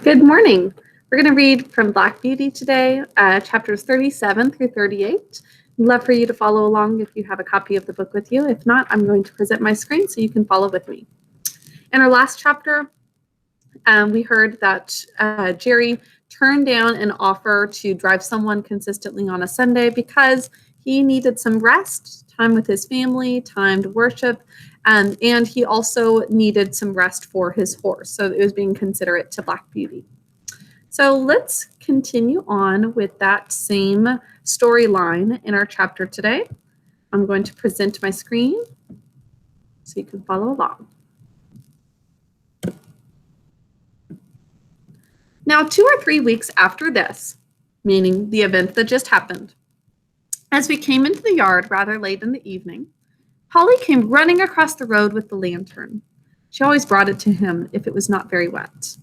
Good morning. We're going to read from Black Beauty today, chapters 37 through 38. I'd love for you to follow along if you have a copy of the book with you. If not, I'm going to present my screen so you can follow with me. In our last chapter, we heard that Jerry turned down an offer to drive someone consistently on a Sunday because he needed some rest, time with his family, time to worship, and he also needed some rest for his horse. So it was being considerate to Black Beauty. So let's continue on with that same storyline in our chapter today. I'm going to present my screen so you can follow along. Now, 2 or 3 weeks after this, meaning the event that just happened, as we came into the yard rather late in the evening, Polly came running across the road with the lantern. She always brought it to him if it was not very wet.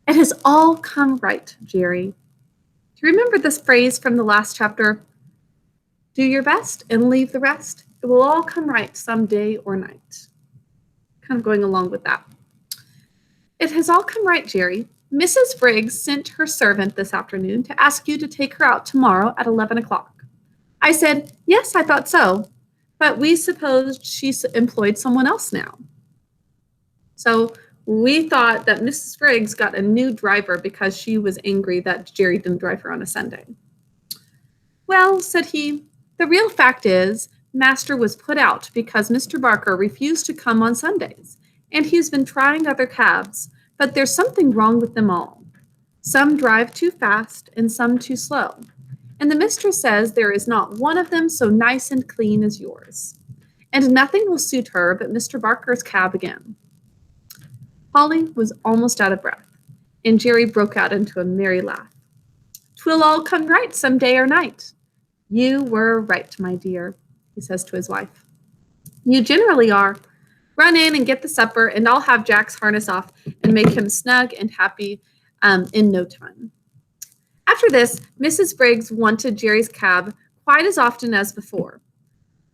"It has all come right, Jerry." Do you remember this phrase from the last chapter? Do your best and leave the rest. It will all come right some day or night. Kind of going along with that. "It has all come right, Jerry. Mrs. Briggs sent her servant this afternoon to ask you to take her out tomorrow at 11 o'clock. I said, yes, I thought so, but we supposed she employed someone else now. So we thought that Mrs. Briggs got a new driver because she was angry that Jerry didn't drive her on a Sunday." "Well," said he, "the real fact is, Master was put out because Mr. Barker refused to come on Sundays, and he's been trying other cabs, but there's something wrong with them all. Some drive too fast and some too slow, and the mistress says there is not one of them so nice and clean as yours, and nothing will suit her but Mr. Barker's cab again." Polly was almost out of breath, and Jerry broke out into a merry laugh. "'Twill all come right some day or night. You were right, my dear," he says to his wife. "You generally are. Run in and get the supper, and I'll have Jack's harness off and make him snug and happy in no time." After this, Mrs. Briggs wanted Jerry's cab quite as often as before.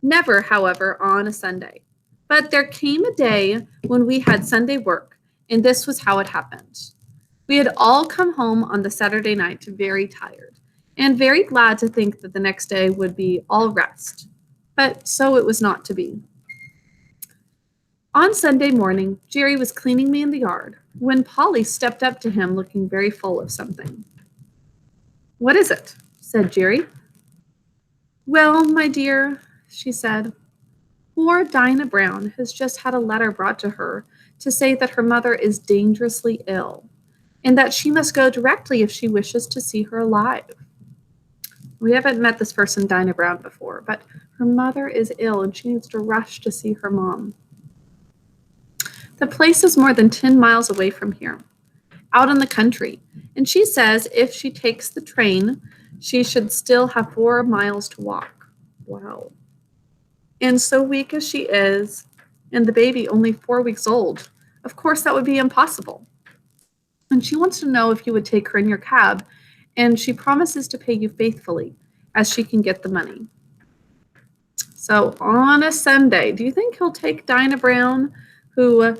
Never, however, on a Sunday. But there came a day when we had Sunday work, and this was how it happened. We had all come home on the Saturday night very tired, and very glad to think that the next day would be all rest. But so it was not to be. On Sunday morning, Jerry was cleaning me in the yard when Polly stepped up to him looking very full of something. "What is it?" said Jerry. "Well, my dear," she said, "poor Dinah Brown has just had a letter brought to her to say that her mother is dangerously ill, and that she must go directly if she wishes to see her alive. We haven't met this person, Dinah Brown, before, but her mother is ill and she needs to rush to see her mom. The place is more than 10 miles away from here, out in the country, and she says if she takes the train, she should still have 4 miles to walk." Wow. "And so weak as she is, and the baby only 4 weeks old, of course that would be impossible. And she wants to know if you would take her in your cab, and she promises to pay you faithfully, as she can get the money." So on a Sunday, do you think he'll take Dinah Brown, who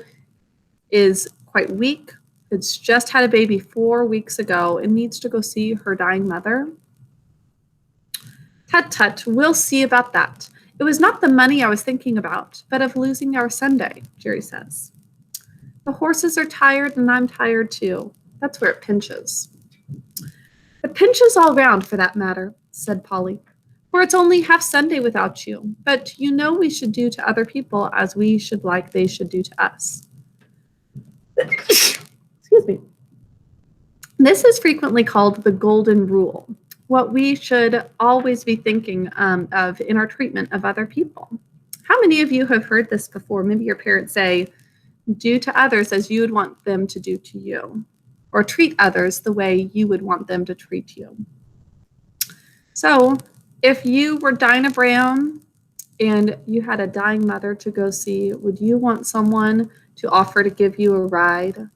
is quite weak, has just had a baby 4 weeks ago, and needs to go see her dying mother? "Tut, tut, we'll see about that. It was not the money I was thinking about, but of losing our Sunday," Jerry says. "The horses are tired, and I'm tired too. That's where it pinches." "It pinches all round, for that matter," said Polly, "for it's only half Sunday without you, but you know we should do to other people as we should like they should do to us." Excuse me. This is frequently called the golden rule, what we should always be thinking of in our treatment of other people. How many of you have heard this before? Maybe your parents say, "Do to others as you would want them to do to you," or "treat others the way you would want them to treat you." So if you were Dinah Brown and you had a dying mother to go see, would you want someone to offer to give you a ride?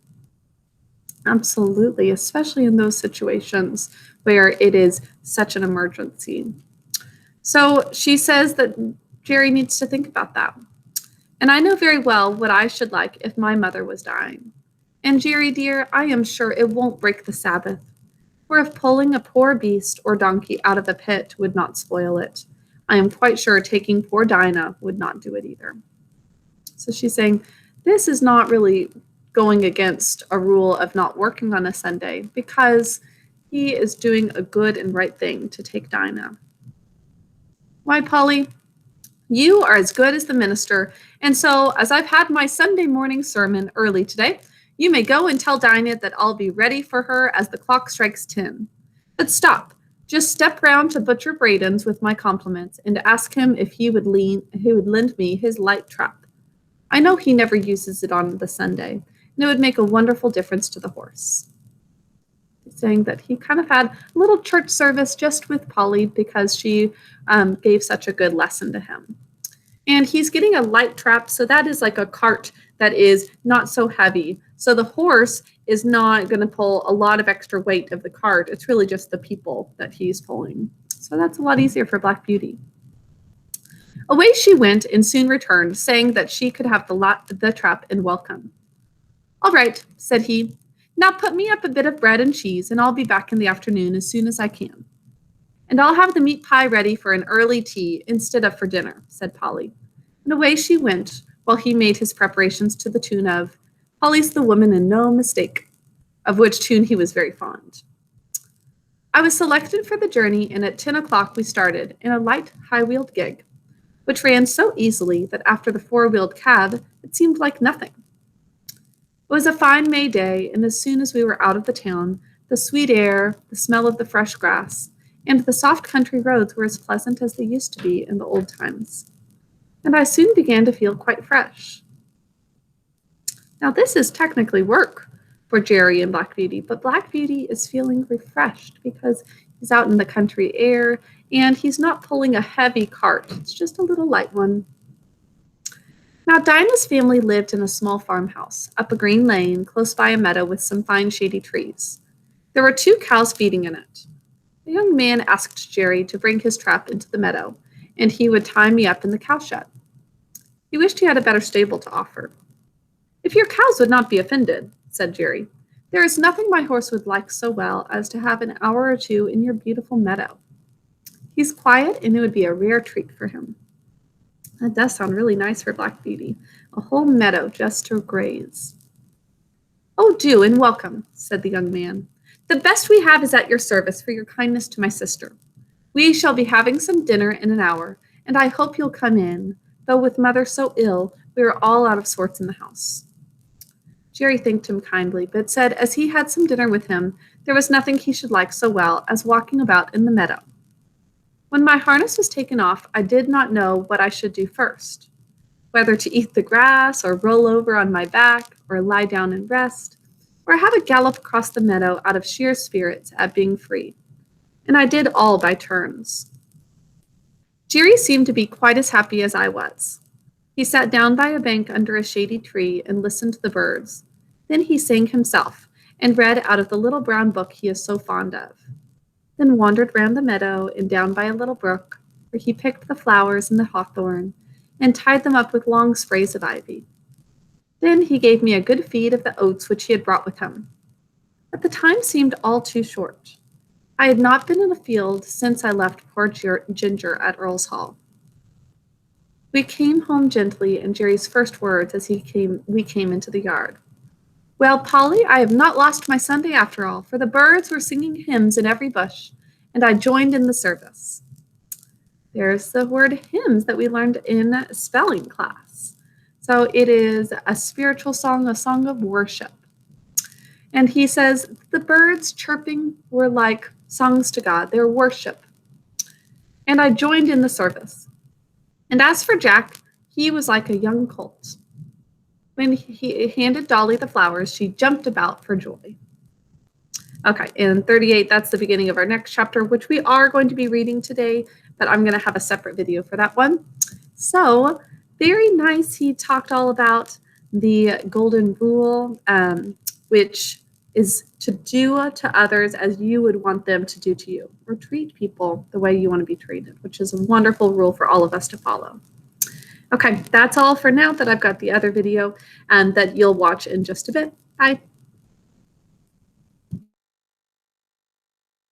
Absolutely, especially in those situations where it is such an emergency. So she says that Jerry needs to think about that. And I know very well what I should like if my mother was dying. And Jerry dear, I am sure it won't break the Sabbath. For if pulling a poor beast or donkey out of a pit would not spoil it, I am quite sure taking poor Dinah would not do it either. So she's saying this is not really going against a rule of not working on a Sunday because he is doing a good and right thing to take Dinah. Why, Polly? You are as good as the minister, and so as I've had my Sunday morning sermon early today, you may go and tell Dinah that I'll be ready for her as the clock strikes 10. But stop. Just step round to Butcher Braden's with my compliments and ask him if he would lend me his light trap. I know he never uses it on the Sunday, and it would make a wonderful difference to the horse. He's saying that he kind of had a little church service just with Polly because she gave such a good lesson to him. And he's getting a light trap, so that is like a cart that is not so heavy. So the horse is not going to pull a lot of extra weight of the cart. It's really just the people that he's pulling. So that's a lot easier for Black Beauty. Away she went and soon returned, saying that she could have the trap and welcome. All right, said he. Now put me up a bit of bread and cheese, and I'll be back in the afternoon as soon as I can. And I'll have the meat pie ready for an early tea instead of for dinner, said Polly. And away she went, while he made his preparations to the tune of Polly's the Woman and No Mistake, of which tune he was very fond. I was selected for the journey, and at 10 o'clock we started in a light, high-wheeled gig, which ran so easily that after the four-wheeled cab, it seemed like nothing. It was a fine May day, and as soon as we were out of the town, the sweet air, the smell of the fresh grass, and the soft country roads were as pleasant as they used to be in the old times. And I soon began to feel quite fresh. Now this is technically work for Jerry and Black Beauty, but Black Beauty is feeling refreshed because he's out in the country air and he's not pulling a heavy cart. It's just a little light one. Now Dinah's family lived in a small farmhouse up a green lane close by a meadow with some fine shady trees. There were 2 cows feeding in it. The young man asked Jerry to bring his trap into the meadow, and he would tie me up in the cowshed. He wished he had a better stable to offer. If your cows would not be offended, said Jerry, there is nothing my horse would like so well as to have an hour or 2 in your beautiful meadow. He's quiet, and it would be a rare treat for him. That does sound really nice for Black Beauty, a whole meadow just to graze. Oh, do, and welcome, said the young man. The best we have is at your service for your kindness to my sister. We shall be having some dinner in an hour, and I hope you'll come in, though with Mother so ill, we are all out of sorts in the house. Jerry thanked him kindly, but said as he had some dinner with him, there was nothing he should like so well as walking about in the meadow. When my harness was taken off, I did not know what I should do first, whether to eat the grass or roll over on my back or lie down and rest, or have a gallop across the meadow out of sheer spirits at being free. And I did all by turns. Jerry seemed to be quite as happy as I was. He sat down by a bank under a shady tree and listened to the birds. Then he sang himself and read out of the little brown book he is so fond of. Then wandered round the meadow and down by a little brook, where he picked the flowers and the hawthorn and tied them up with long sprays of ivy. Then he gave me a good feed of the oats which he had brought with him. But the time seemed all too short. I had not been in a field since I left poor Ginger at Earl's Hall. We came home gently, and Jerry's first words as we came into the yard. Well, Polly, I have not lost my Sunday after all, for the birds were singing hymns in every bush, and I joined in the service. There's the word hymns that we learned in spelling class. So it is a spiritual song, a song of worship. And he says the birds chirping were like songs to God, their worship. And I joined in the service. And as for Jack, he was like a young colt. When he handed Dolly the flowers, she jumped about for joy. Okay, and 38, that's the beginning of our next chapter, which we are going to be reading today, but I'm going to have a separate video for that one. So, very nice. He talked all about the golden rule, which is to do to others as you would want them to do to you, or treat people the way you want to be treated, which is a wonderful rule for all of us to follow. Okay, that's all for now. That I've got the other video that you'll watch in just a bit. Bye.